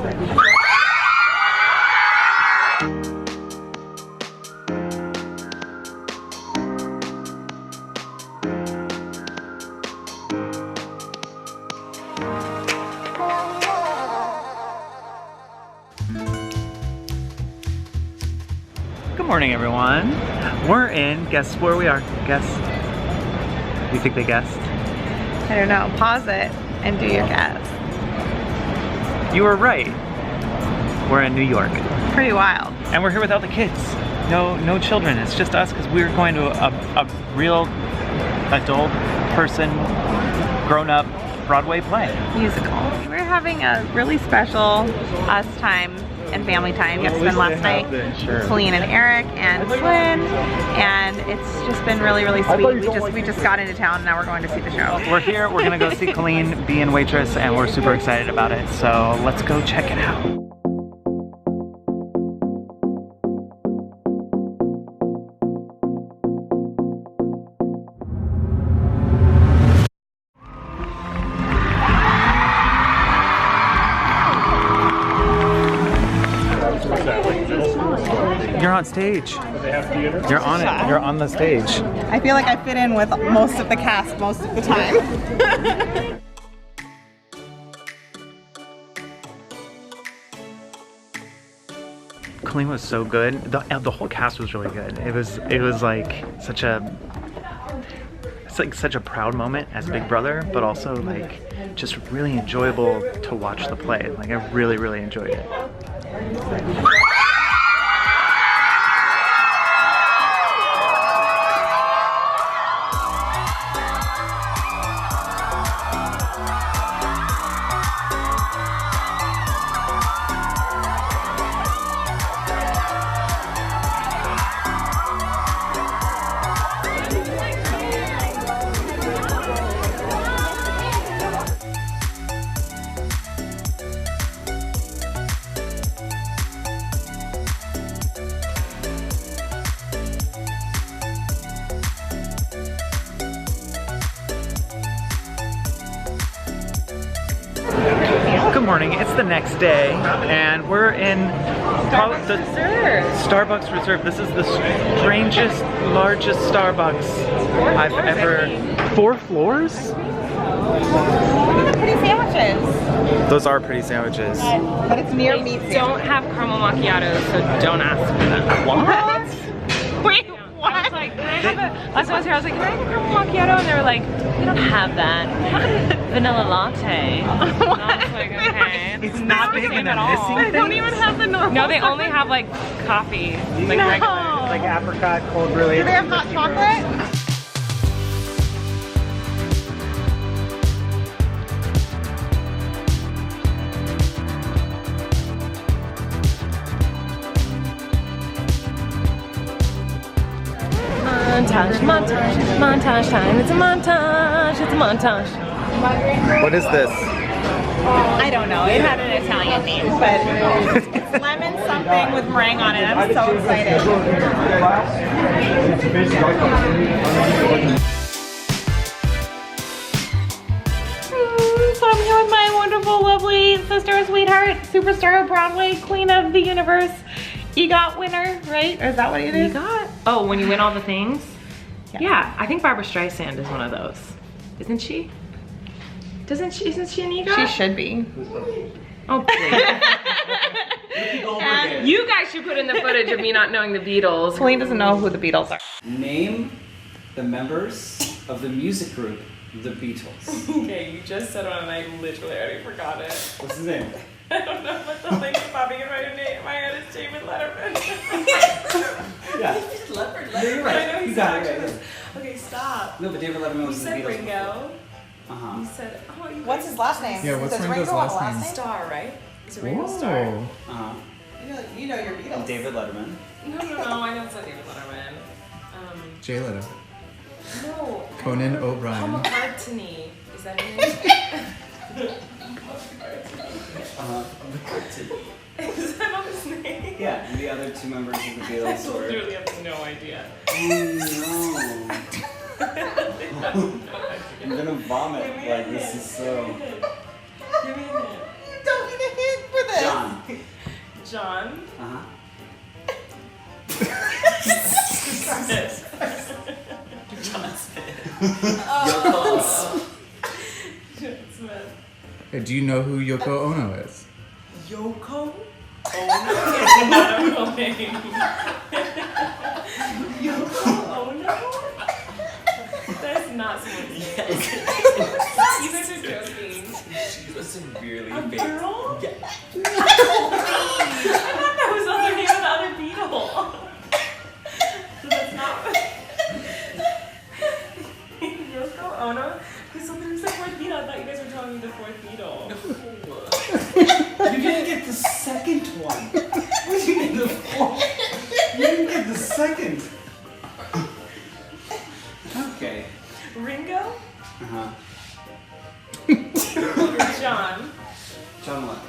Good morning, everyone. We're in, guess where we are? Guess. You think they guessed? I don't know. Pause it and do your guess. You were right. We're in New York. Pretty wild. And we're here without the kids. No children. It's just us because we're going to a real adult person, grown-up Broadway play. Musical. We're having a really special us time and family time. We spent last night with Colleen and Eric and Flynn, and it's just been really sweet. We just got into town and now we're going to see the show. We're here, we're gonna go see Colleen be in Waitress, and we're super excited about it. So let's go check it out. You're on stage. You're on it. You're on the stage. I feel like I fit in with most of the cast most of the time. Colleen was so good. The whole cast was really good. It was like such a proud moment as Big Brother, but also like just really enjoyable to watch the play. Like I really enjoyed it. Good morning, it's the next day, and we're in the Starbucks Reserve. This is the strangest, largest Starbucks I've ever... 4 floors? Look at the pretty sandwiches. Those are pretty sandwiches. But it's near meat. Don't have caramel macchiatos, so don't ask for them. What? Wait, what? I was like, can I have a... Last time I was here, I was like, can I have a caramel macchiato? And they were like, we don't have that. Vanilla latte. And I was like, okay. It's not big and at all. They don't even have the normal. No, they only have like coffee. Like No. regular. Like apricot, cold brew. Do they have hot chocolate? Montage time. It's a montage. What is this? I don't know. It had an Italian name, but it's lemon something with meringue on it. I'm so excited. So I'm here with my wonderful, lovely sister, sweetheart, superstar of Broadway, queen of the universe, EGOT winner, right? Or is that what it is? EGOT? Oh, when you win all the things? Yeah, I think Barbara Streisand is one of those. Isn't she? Isn't she an EGOT? She should be. Oh, please. You guys should put in the footage of me not knowing the Beatles. Colleen doesn't know who the Beatles are. Name the members of the music group The Beatles. Okay, you just said one and I literally already forgot it. What's his name? I don't know, but the thing popping in my head is David Letterman. Yeah. You're right. You got it right. Okay, stop. No, but David Letterman was You in the said Beatles. Ringo. Uh-huh. You said, oh, you What's his last name? Yeah, what's Does Ringo's Ringo have a last name? Star, right? It's a Ringo Star. Whoa. Uh-huh. You know your Beatles. And David Letterman. No, I know it's not David Letterman. Jay Leno. No. Conan Paul O'Brien. McCartney. Is that his name? Is that not his name? Yeah, and the other 2 members of the I Beatles were... literally have no idea. Oh no. I'm gonna vomit. Like, this is so... Give me a hint. Don't need a hint for this. John. John. Uh-huh. John Smith. Smith. Hey, do you know who Yoko Ono is? Yoko? Ono is not a real name. Yoko Ono? That's not someone's name. You guys are joking. She was severely A fake. girl? Yeah. I thought that was the other name of the other Beatle. So that's not. Yoko Ono? Because something was the fourth Beatle. I thought you guys were telling me the fourth Beatle. You didn't get the second one. What did you get the fourth? You didn't get the second. Okay. Ringo? Uh-huh. John John what?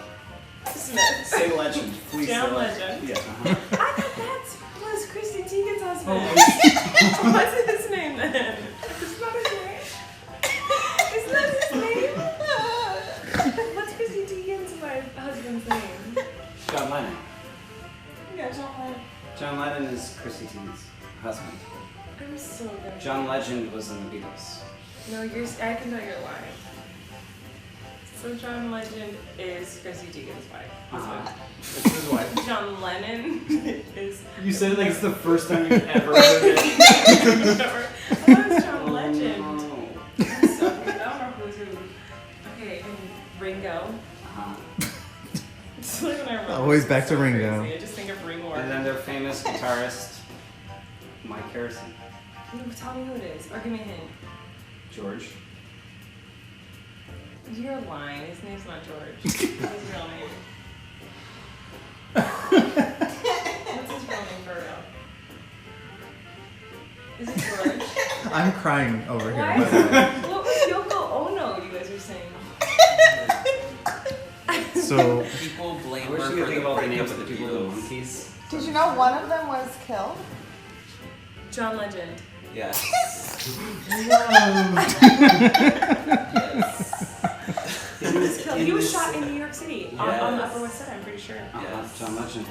Smith. Say legend, please. John say Legend. Yeah. Uh-huh. I thought that was Chrissy Teigen's husband. What's his name then? It's not his name. Isn't that his name? What's Chrissy Teigen's husband's name? John Lennon. Yeah, John Lennon. John Lennon is Chrissy Teigen's husband. I'm so good. John Legend was in the Beatles. No, I can tell you're lying. So John Legend is Chrissy Teigen's wife. Uh-huh. It's his wife. John Lennon is. You said it like it's the first time you've ever heard it. I thought it was John Legend. Oh, no. I'm so good. I don't know who's who. Okay, and Ringo. Uh-huh. It's like when I remember Always it's back to so Ringo. crazy. I just think of Ringo. And then their famous guitarist, Mike Harrison. No, tell me who it is, or give me a hint. George. You're lying. His name's not George. What's his real name? What's his real name for real? Is it George? I'm crying over here. Why? by the way. What was Yoko Ono you guys were saying? So, People blame I her wish for you could think of all the breakup names of with the people, the Beatles. monkeys. Did you know one of them was killed? John Legend. Yes. He was killed. He was shot in New York City on the Yes. Upper West Side, I'm pretty sure. Yes. John Legend.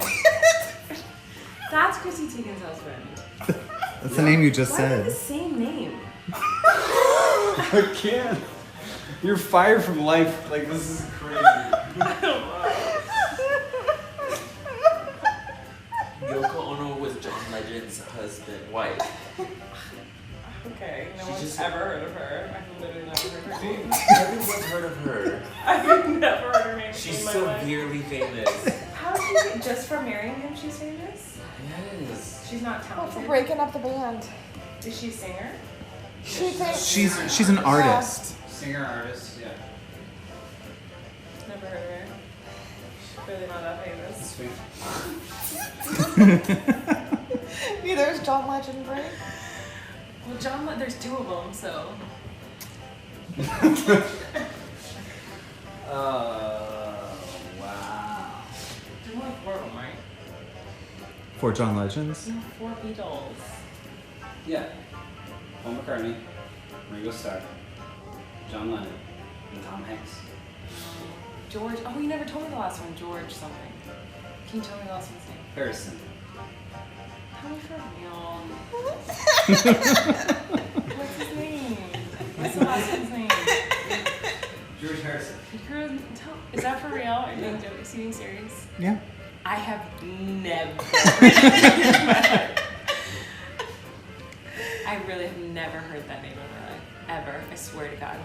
That's Chrissy Teigen's husband. that's the name you just Why are they the said. same name? I can't. You're fired from life. Like, this is crazy. Yoko Ono was John Legend's wife. Okay, no She one's just- ever heard of her. I've literally never heard her name. Everyone's heard of her. I've never heard her name She's in my life. severely famous. How did she get, just from marrying him she's famous? Yes. She's not Oh, for talented. breaking up the band. Is she a singer? She thinks She's an artist. Singer, artist, yeah. Never heard of her. She's really not that famous. Neither is John Legend, right? Well, there's two of them, so. Wow. There's only four of them, right? For John Legends? No, four Beatles. Yeah. Paul McCartney, Ringo Starr, John Lennon, and Tom Hanks. George. Oh, you never told me the last one. George something. Can you tell me the last one's name? Harrison. Tell me for real. What's his name? What's the last one's name? George Harrison. Is that for real? Are you being joking? Is he being serious? Yeah. I have never. I really have never heard that name in my life. Ever. I swear to God.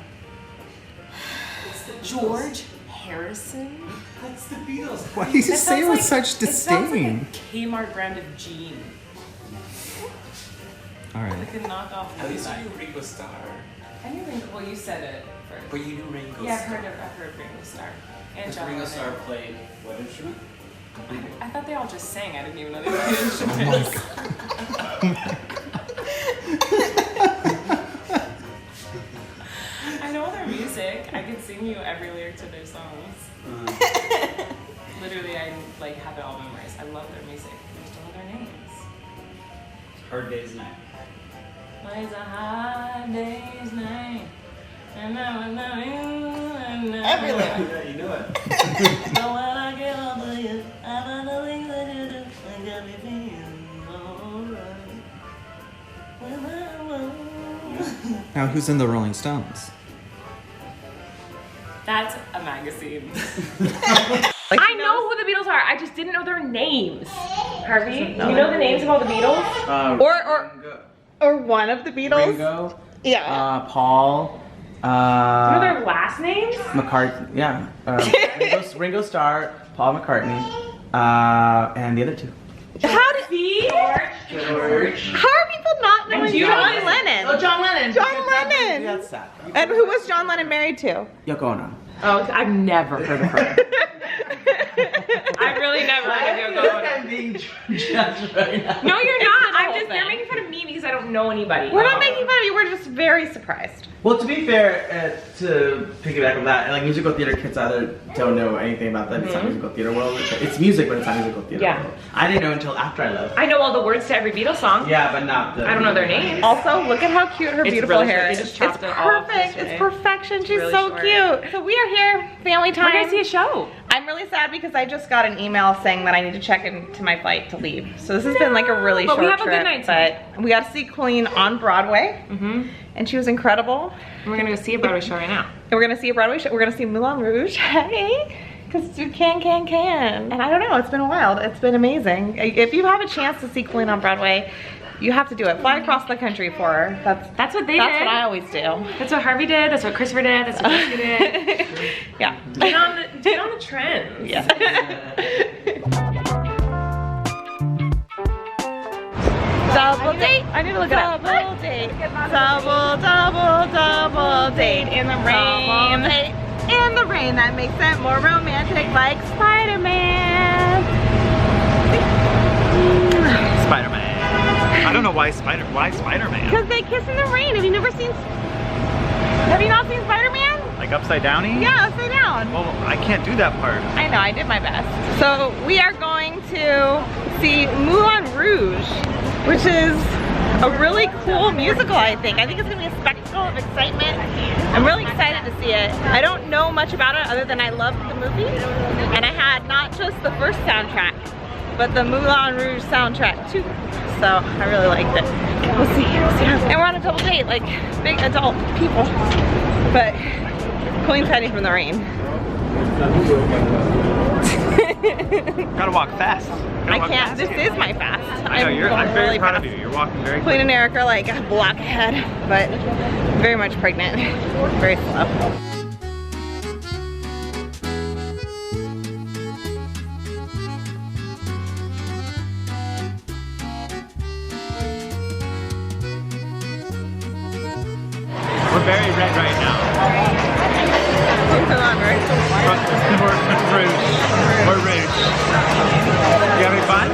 George Harrison? That's the Beatles. Why do you That say it sounds with such It sounds like disdain? a Kmart brand of jean. All Like right. a knockoff. At least Levi. you knew Ringo Starr. I knew Ringo. Well, you said it first. But you knew Ringo Yeah, Starr. I've heard Ringo Starr. And Does John Ringo Lennon. Starr played what instrument? I thought they all just sang. I didn't even know they played instruments. I know their music. I can sing you every lyric to their songs. Literally, I like have it all memorized. I love their music. I just don't know their names. Hard Day's Night. It's a hard day's night. And I will know you. And I Every lyric. Yeah, you know it. know when I get up to you, I don't know Now, who's in the Rolling Stones? That's a magazine. I know who the Beatles are. I just didn't know their names. Harvey, do you know the names of all the Beatles? Or one of the Beatles. Ringo. Yeah. Paul. Do you know their last names? McCartney. Yeah. Ringo Starr, Paul McCartney, and the other two. How did George. How are people not knowing John Lennon? Oh, John Lennon. John Lennon. That's sad. And who was John Lennon married to? Yoko Ono. Oh, I've never heard of her. I've really never heard of Yoko Ono. I'm being judged right now. No, you're not. I'm whole just, you're thing. making fun of me because I don't know anybody. We're not making fun of you, we're just very surprised. Well, to be fair, to piggyback on that, like musical theater kids either don't know anything about that. It's not musical theater world. It's music, but it's not musical theater Yeah. world. I didn't know until after I left. I know all the words to every Beatles song. Yeah, but not the. I don't know their names. Also, look at how cute her It's beautiful really hair short. is. They just It's chopped it off perfect. this way. It's perfection. She's Really so short. cute. So we are here, family time. We're gonna see a show. I'm really sad because I just got an email saying that I need to check into my flight to leave. So this has been like a really but short we have a trip. good night but we got to see Colleen on Broadway, and she was incredible. And we're gonna go see a Broadway show right now. And we're gonna see a Broadway show. We're gonna see Moulin Rouge. Hey, because you can. And I don't know. It's been wild. It's been amazing. If you have a chance to see Colleen on Broadway, you have to do it. Fly across the country for her. That's what they did. That's what I always do. That's what Harvey did. That's what Christopher did. That's what Jessica did. Yeah. Get on the trend. Yeah. Double date. I need to look it up. Double date. Double date in the rain. In the rain, that makes it more romantic, like Spider-Man. Spider-Man. I don't know why Spider-Man? Because they kiss in the rain. Have you not seen Spider-Man? Like upside downy? Yeah, upside down. Well, I can't do that part. I know, I did my best. So we are going to see Moulin Rouge, which is a really cool musical, I think. I think it's gonna be a spectacle of excitement. I'm really excited to see it. I don't know much about it other than I loved the movie. And I had not just the first soundtrack, but the Moulin Rouge soundtrack too. So I really liked it. We'll see. And we're on a double date, like big adult people. But Colleen's hiding from the rain. Gotta walk fast. I can't. This is my fast. I know, I'm very really proud fast. of you. You're walking very Colleen quick. and Eric are like a block ahead, but very much pregnant. Very slow. We're very red right now. We're rouge. You having fun?